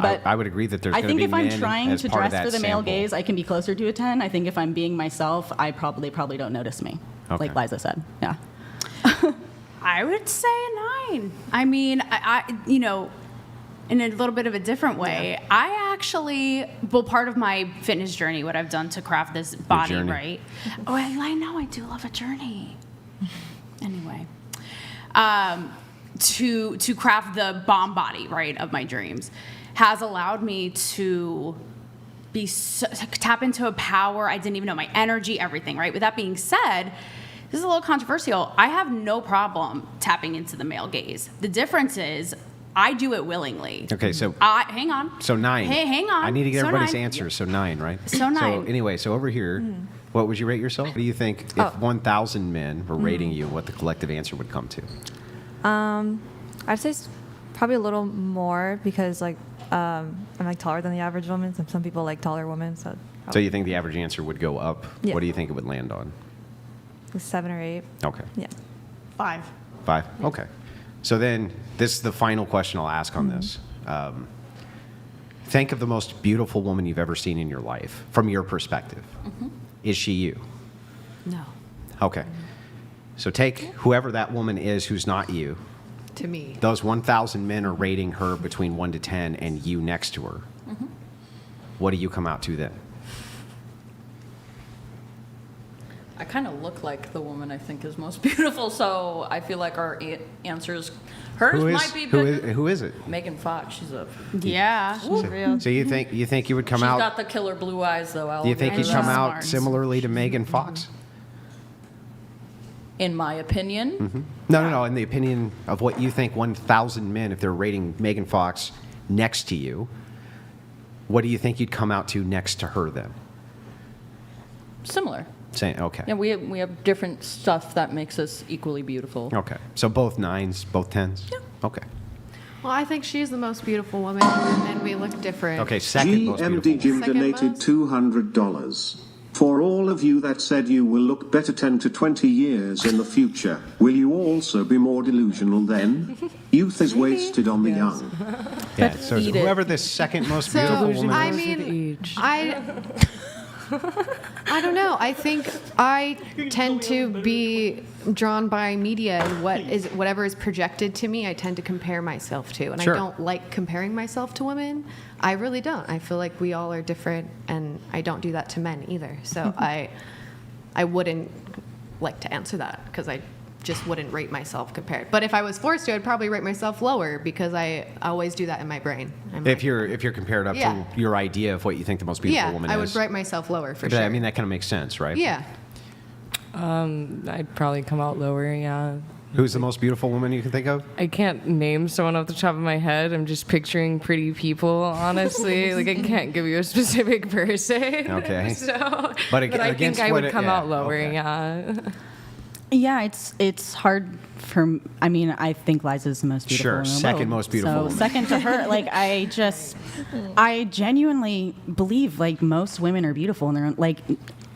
But I would agree that there's I going to think be if I'm men trying as to part of dress that for the male sample. gaze, I can be closer to a 10. I think if I'm being myself, they probably don't notice me, like Liza said. Yeah. I would say a 9. I mean, I in a little bit of a different way, I actually, part of my fitness journey, what I've done to craft this body, right? Oh, I know, I do love a journey. Anyway, to craft the bomb body, right, of my dreams, has allowed me to tap into a power I didn't even know, my energy, everything, right? With that being said, this is a little controversial. I have no problem tapping into the male gaze. The difference is I do it willingly. Okay, so hang on. So 9. Hey, hang on. I need to get So everybody's 9. answers. So 9, right? So 9. So anyway, so over here, what would you rate yourself? What do you think if 1,000 men were rating you, what the collective answer would come to? I'd say probably a little more because I'm taller than the average woman. Some people like taller women. So you think the average answer would go up? Yeah. What do you think it would land on? 7 or 8. Okay. Yeah. 5. 5? Okay. So then this is the final question I'll ask on this. Think of the most beautiful woman you've ever seen in your life from your perspective. Is she you? No. Okay. So take whoever that woman is who's not you. To me. Those 1,000 men are rating her between 1 to 10 and you next to her. What do you come out to then? I kind of look like the woman I think is most beautiful, so I feel like our answers, hers might be better. Who is it? Megan Fox. She's a. Yeah. So you think you would come She's out? got the killer blue eyes, though. Do you think you'd She's come smart. out similarly to Megan Fox? In my opinion, No. In the opinion of what you think 1,000 men, if they're rating Megan Fox next to you, what do you think you'd come out to next to her then? similar. Saying okay. Yeah, we have different stuff that makes us equally beautiful. Okay. So both 9s, both 10s? Yeah. Okay. Well, I think she's the most beautiful woman, and we look different. Okay, second most GMD beautiful. Jim Second donated most? $200. For all of you that said you will look better 10 to 20 years in the future, will you also be more delusional then? Youth is wasted on the young. Yeah, so eat it. whoever the second most So, beautiful woman I is. mean, I don't know. I think I tend to be drawn by media and whatever is projected to me, I tend to compare myself to. And Sure. I don't like comparing myself to women. I really don't. I feel like we all are different, and I don't do that to men either. So I wouldn't like to answer that because I just wouldn't rate myself compared. But if I was forced to, I'd probably rate myself lower because I always do that in my brain. I'm If like, you're compared up Yeah. to your idea of what you think the most beautiful yeah, woman I is. would rate myself lower for But, sure. I mean, that kind of makes sense, right? Yeah. I'd probably come out lower, yeah. Who's the most beautiful woman you can think of? I can't name someone off the top of my head. I'm just picturing pretty people, honestly. Like, I can't give you a specific person. Okay. So, But I think against I what would come yeah, out lower, okay. yeah. Yeah, it's hard for. I mean, I think Liza's the most beautiful. Sure, in the second world. most beautiful So woman. second to her, like I genuinely believe like most women are beautiful in their own like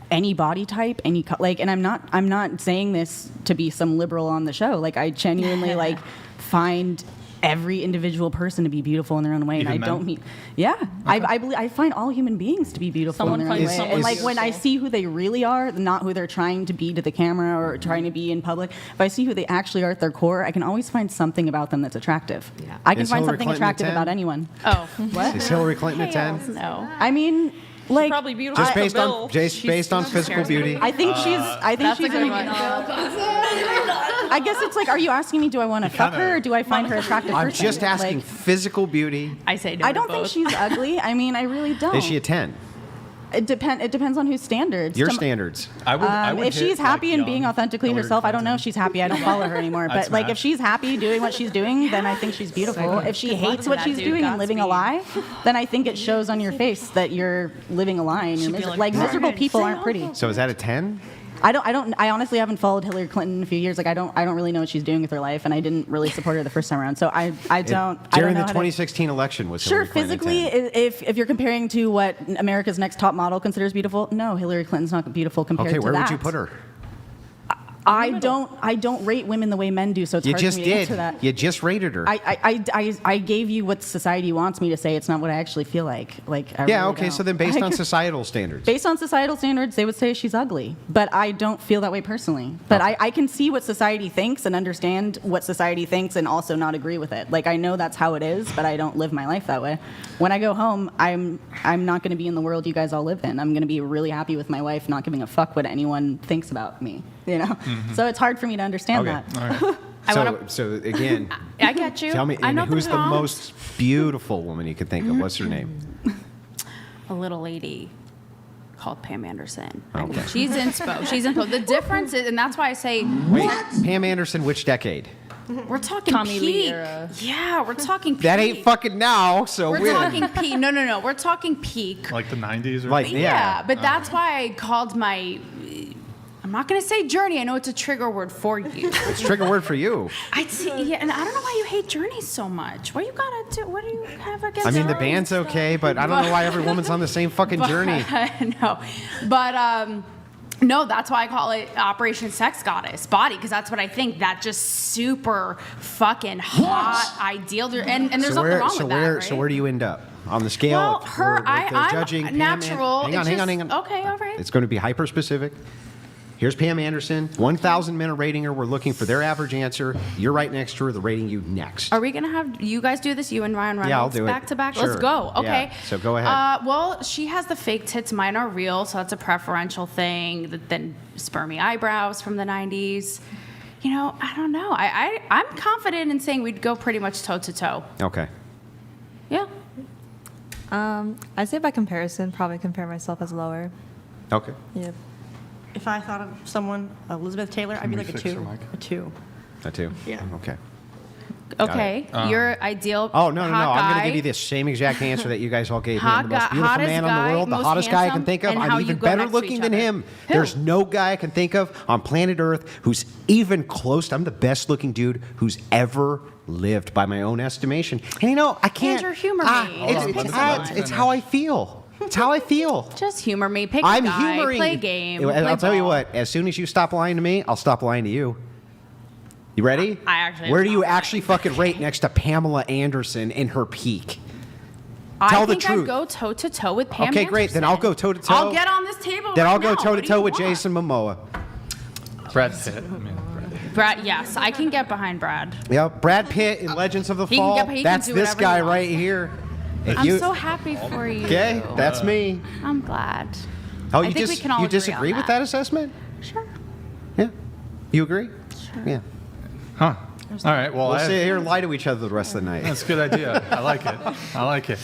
any body type, and I'm not saying this to be some liberal on the show. Like I genuinely like find every individual person to be beautiful in their own way, Even and I men? don't mean. Yeah, I believe I find all human beings to be beautiful Someone in their own finds way, someone and like when I beautiful. see who they really are, not who they're trying to be to the camera or trying to be in public. If I see who they actually are at their core, I can always find something about them that's attractive. Yeah. I can Is find Hillary something Clinton a attractive 10? about anyone. Oh, What? Is Hillary Clinton a 10? no. I mean, like Probably beautiful. Just to based Bill. on based on physical beauty. I think she's. I think That's she's. a good an- one. I guess it's like, are you asking me, do I want to fuck her, or do I find her attractive? I'm person? just asking Like, physical beauty. I say no I to don't think both. she's ugly. I mean, I really don't. Is she a 10? It depends on whose standards. Your To- standards. I would if hit, she's happy like, and being young authentically Hillary herself, I don't know if Clinton. she's happy. I don't follow her anymore. I'd But like, smash. if she's happy doing what she's doing, then I think she's beautiful. If she hates to what that she's dude. doing and living a lie, then I think it shows on your face that you're living a lie and you're miserable. Like miserable people aren't pretty. So is that a 10? I honestly haven't followed Hillary Clinton in a few years. Like I don't really know what she's doing with her life, and I didn't really support her the first time around. So I don't. During know the how to- 2016 election was Sure, Hillary Clinton a physically, 10? if you're comparing to what America's Next Top Model considers beautiful, no, Hillary Clinton's not beautiful compared Okay, to where that. would you put her? I don't rate women the way men do, so it's You hard just for me to did. answer that. You just rated her. I gave you what society wants me to say. It's not what I actually feel like. I yeah, really okay, don't. so then based on societal standards. Based on societal standards, they would say she's ugly. But I don't feel that way personally. But I can see what society thinks and understand what society thinks and also not agree with it. Like, I know that's how it is, but I don't live my life that way. When I go home, I'm not going to be in the world you guys all live in. I'm going to be really happy with my wife, not giving a fuck what anyone thinks about me, you know? So it's hard for me to understand Okay. that. All right. So again, I get you. tell me, I know who's the wrong. most beautiful woman you could think of? What's her name? A little lady called Pam Anderson. I mean, Okay. she's inspo. She's inspo. The difference is, and that's why I say Wait, Pam Anderson, which decade? we're talking Tommy Lee peak. era. Yeah, we're talking peak. That ain't fucking now, so We're when? talking peak. No. We're talking peak. Like the 90s or Like, Yeah, but that's why I called my. I'm not gonna say journey. I know it's a trigger word for you. It's a trigger word for you. Yeah, and I don't know why you hate journey so much. What do you gotta do? What do you have against? I mean, the Journey? band's okay, but I don't know why every woman's on the same fucking journey. No, but no, that's why I call it Operation Sex Goddess Body, because that's what I think. That just super fucking hot ideal, and there's nothing wrong with that, right? So where do you end up on the scale? Well, of her, with the I'm judging Pam natural. Hang on, It's hang on. just- Okay, all right. It's going to be hyper specific. Here's Pam Anderson. 1,000 men are rating her. We're looking for their average answer. You're right next to her. They're rating you next. Are we gonna have you guys do this? You and Ryan Reynolds Yeah, I'll do it. back to back. Sure. Let's go. Okay. Yeah, so go ahead. Well, she has the fake tits. Mine are real, so that's a preferential thing. Then spermy eyebrows from the '90s. You know, I don't know. I'm confident in saying we'd go pretty much toe to toe. Okay. Yeah. I'd say by comparison, probably compare myself as lower. Okay. Yep. If I thought of someone, Elizabeth Taylor, I'd be Can we like a fix her 2. mic? A 2. That too? Yeah. Okay. Okay. Your ideal. Oh, no. hot I'm going guy. to give you the same exact answer that you guys all gave me. Hot I'm the most guy- beautiful hottest man on guy, the world, the most hottest guy I can handsome, think of. and how I'm you even go better next to looking each than other. him. Who? There's no guy I can think of on planet Earth who's even close. I'm the best looking dude who's ever lived by my own estimation. And you know, I can't. Andrew, humor me. It's how I feel. It's how I feel. Just humor me. Pick I'm a guy. humoring. Play game. I'll play tell you ball. what. As soon as you stop lying to me, I'll stop lying to you. You ready? I actually Where am do you not actually fucking rate next to Pamela Anderson in her peak? I Tell the think truth. I'd go toe to toe with Pam. Okay, great. Then I'll Anderson. go toe to toe. I'll get on this table. Then right I'll go now. toe to What do toe you with want? Jason Momoa. Brad Pitt. I mean, Brad Pitt. Brad, yes, I can get behind Brad. Yeah, Brad Pitt in Legends of the He can Fall. get- he can That's do this whatever guy he wants. right here. If I'm you, so happy for you. okay, that's me. I'm glad. Oh, I you think we can all you agree disagree on with that. that assessment? Sure. Yeah. You agree? Sure. Yeah. Huh. All right. Well, We'll sit here and lie to each other the rest of the night. that's a good idea. I like it. I like it.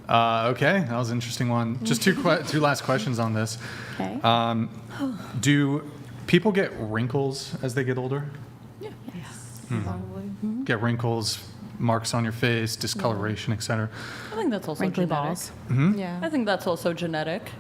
Okay, that was an interesting one. Just two last questions on this. Okay. Do people get wrinkles as they get older? yes. Probably. Get wrinkles, marks on your face, discoloration, etc. I think that's also Wrinkly genetic. balls. Yeah. I think that's also genetic.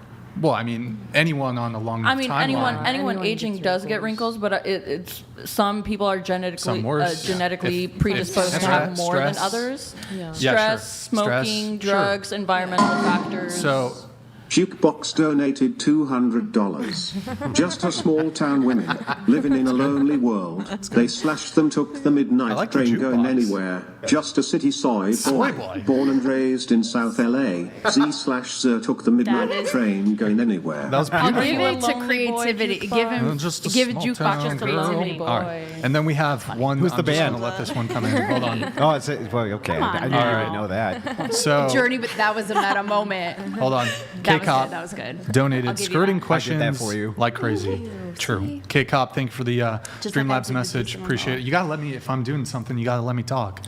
Well, I mean, anyone on a long I mean, timeline. anyone Anyone aging gets does get wrinkles. wrinkles, but it's some people are Some worse. genetically If- predisposed if to have more than stress- others. Yeah. Yeah, Stress, sure. smoking, Stress, drugs, environmental factors. So, Jukebox donated $200. Just a small town women living in a lonely world. They slashed them, took the midnight I like the train going jukebox. anywhere. Just a city soy Soy boy. boy. Born and raised in South LA. Z/Z took the midnight That is- train going anywhere. that was I'll beautiful. give you a it to lonely boy creativity. jukebox? Give him. Just a give it small jukebox town just girl. creativity. Boy. All right. And then we have one. Who's the I'm just band? gonna let this one come in. Hold on. Oh, well, okay. Come on I didn't now. even know that. So, Journey, but that was a meta moment. hold on. That was K-Cop good. That was good. I'll donated give you skirting that. questions I did that for you. like crazy. True. K-Cop, thank you for the Just like I Streamlabs did the message. Jason Appreciate it. Momoa. You gotta let me, if I'm doing something, you gotta let me talk.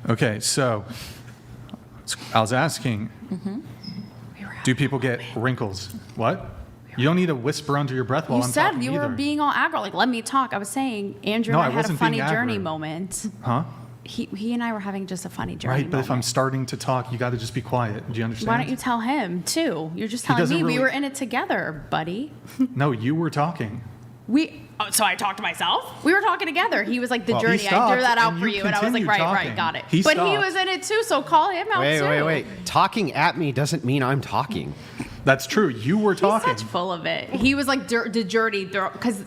Okay, so I was asking, do people get wrinkles? What? You don't need to whisper under your breath while You I'm said talking you were either. being all aggro. Like, let me talk. I was saying Andrew No, and I I had a wasn't funny being journey aggro. moment. Huh? He and I were having just a funny journey Right, but if I'm moment. starting to talk, you gotta just be quiet. Do you understand? Why don't you tell him too? You're just telling doesn't me we really- were in it together, buddy. No, you were talking. So I talked to myself. We were talking together. He was like the Well, he journey. I stopped, threw that out and for you you, and I was like, continued right, talking. got it. He but he stopped. was in it too, so call him out too. Wait. Talking at me doesn't mean I'm talking. That's true. You were He's talking. such full of it. He was like the journey because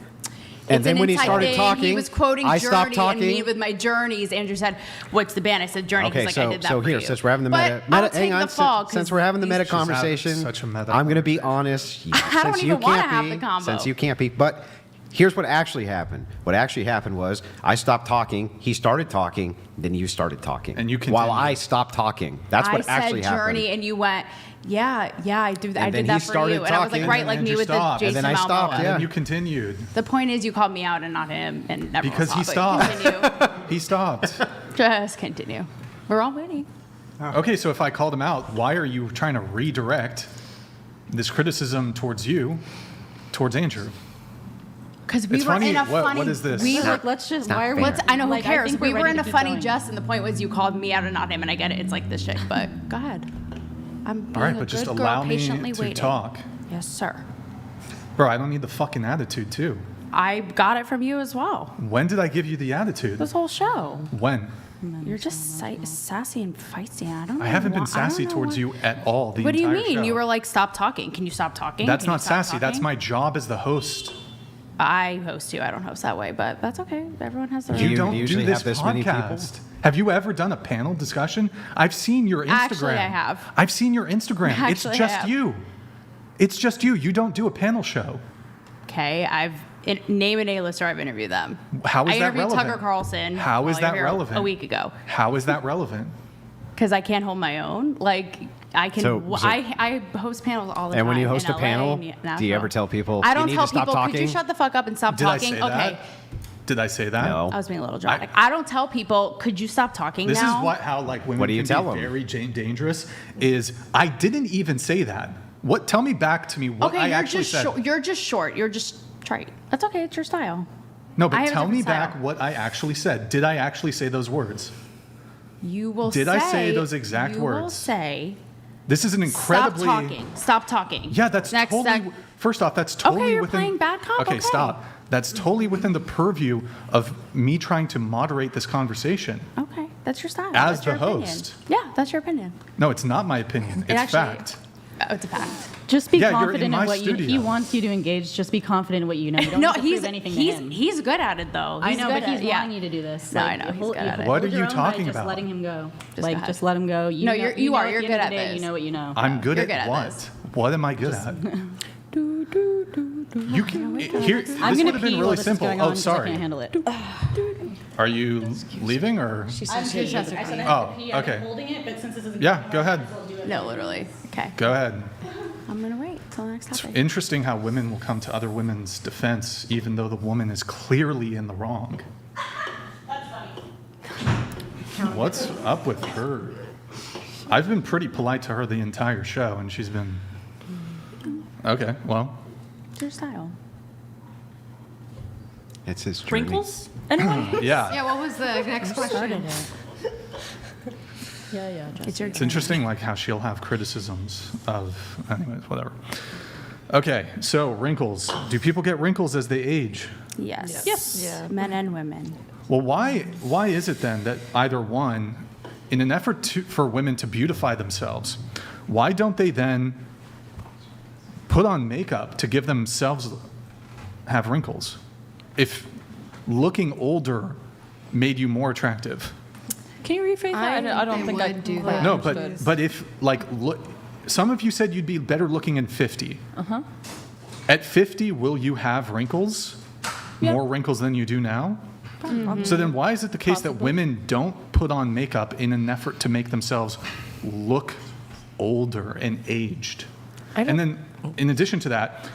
And then an when he inside started thing. talking, he was quoting I Journey stopped talking. and me with my journeys. Andrew said, "What's the band?" I said, "Journey." Okay, He's like, "I so did that so for here, you." since we're having the But meta, I'll take hang on, the fall, 'cause since we're having the meta She's having conversation, such a meta I'm going to be conversation. honest. I don't since even you wanna can't have be, the combo. since you can't be, but here's what actually happened. What actually happened was I stopped talking. He started talking. Then you started talking. And you while continued. I stopped talking. That's what actually I said happened. Journey, and you went, "Yeah, I do. I then did he that for started you." And I was like, talking, "Right, and like then me Andrew with the stopped. Jason And then I stopped, Momoa." yeah. And you continued. The point is, you called me out and not him, and everyone Because he saw it. stopped. Continue. He stopped. Just continue. We're all winning. Okay, so if I called him out, why are you trying to redirect this criticism towards you, towards Andrew? Because we It's were funny. in a What funny. is this? We were. Like, let's just. not Why are we? fair. Let's, I know who like, I cares. think We we're were ready in to a keep funny going. jest, and the point was you called me out and not him, and I get it. It's like this shit, but go ahead. I'm being All right, a but just good allow girl, me patiently to waiting. talk. Yes, sir. Bro, I don't need the fucking attitude, too. I got it from you as well. When did I give you the attitude? This whole show. When? You're just sassy and feisty. And I don't. I know haven't been why- I don't sassy know towards why- you at all the What do you entire mean? show. You were like, "Stop talking. Can you stop talking?" That's Can you not stop sassy. That's talking?" my job as the host. I host you. I don't host that way, but that's okay. Everyone has their. Do own. you don't usually do this have this many people? podcast. Have you ever done a panel discussion? I've seen your Instagram. Actually, I have. I've seen your Instagram. Actually, It's I just have. you. It's just you. You don't do a panel show. Okay, name an A-lister. I've interviewed them. How is I that interviewed relevant? Tucker Carlson. How is while that you were here relevant? A week ago. How is that relevant? Because I can't hold my own. Like I can. So- I host panels all the time. And when you host in a LA panel, and do you Nashville. ever tell people, I "You don't need tell to stop people. Could you talking"? shut the fuck up and stop Did talking? I say Okay. that? Did I say that? No. I was being a little dramatic. I don't tell people. Could you stop talking This now? is how like women What do you can tell be 'em? very dangerous. Is I didn't even say that. What? Tell me back to me what Okay, I you're actually just said. short. You're just short. You're just trite. That's okay. It's your style. No, I but have a tell me different back style. what I actually said. Did I actually say those words? You will. Did I say those exact you will words? say. This is an incredibly. Stop talking. Stop talking. Yeah, that's Next totally. First off, that's totally you're within. playing bad cop, okay. Stop. That's totally within the purview of me trying to moderate this conversation. Okay, that's your style. As That's your the opinion. host. Yeah, that's your opinion. No, it's not my opinion. It It's actually- fact. Oh, it's a fact. Just be Yeah, you're in confident my in what you. He studio. wants you to engage. Just be confident in what you know. You don't No, have to he's prove anything to him. he's good at it though. I He's know, good but he's at it, yeah. wanting you to do this. No, I know, he's hold- good at it. What hold are your you own talking by about? Just letting him go. Just go Like, ahead. just let him go. You No, know, you know are. at You're the good end of at the day, this. You know what you know. I'm good You're at good at what? this. What am I good at? You can here. This I'm would gonna have pee been while really this is simple. going on Oh, 'cause I sorry. can't handle it. Are you leaving or? I'm just I said I have Oh, to pee. I've been okay. holding it, but since this isn't. Yeah, go ahead. No, literally. Okay. Go ahead. I'm gonna wait till the next topic. Interesting how women will come to other women's defense even though the woman is clearly in the wrong. What's up with her? I've been pretty polite to her the entire show, and she's been. Okay, well, It's your style. It's his journey. Wrinkles? Anyone? yeah. Yeah, what was the next question? Yeah. It's your It's interesting, like how she'll have criticisms of. Anyways, whatever. Okay, so wrinkles. Do people get wrinkles as they age? Yes. Yes. Yeah. Men and women. Well, why is it then that either one, in an effort for women to beautify themselves, why don't they then put on makeup to give themselves have wrinkles? If looking older made you more attractive. Can you rephrase that? I don't think I would do quite that. No, understood. but if like look, some of you said you'd be better looking in 50. At 50, will you have wrinkles? Yeah. More wrinkles than you do now? So then why is it the case that women don't put on makeup in an effort to make themselves look older and aged? And then in addition to that,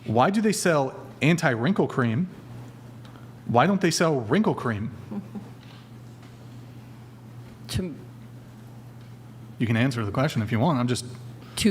why do they sell anti-wrinkle cream? Why don't they sell wrinkle cream? To- You can answer the question if you want. I'm just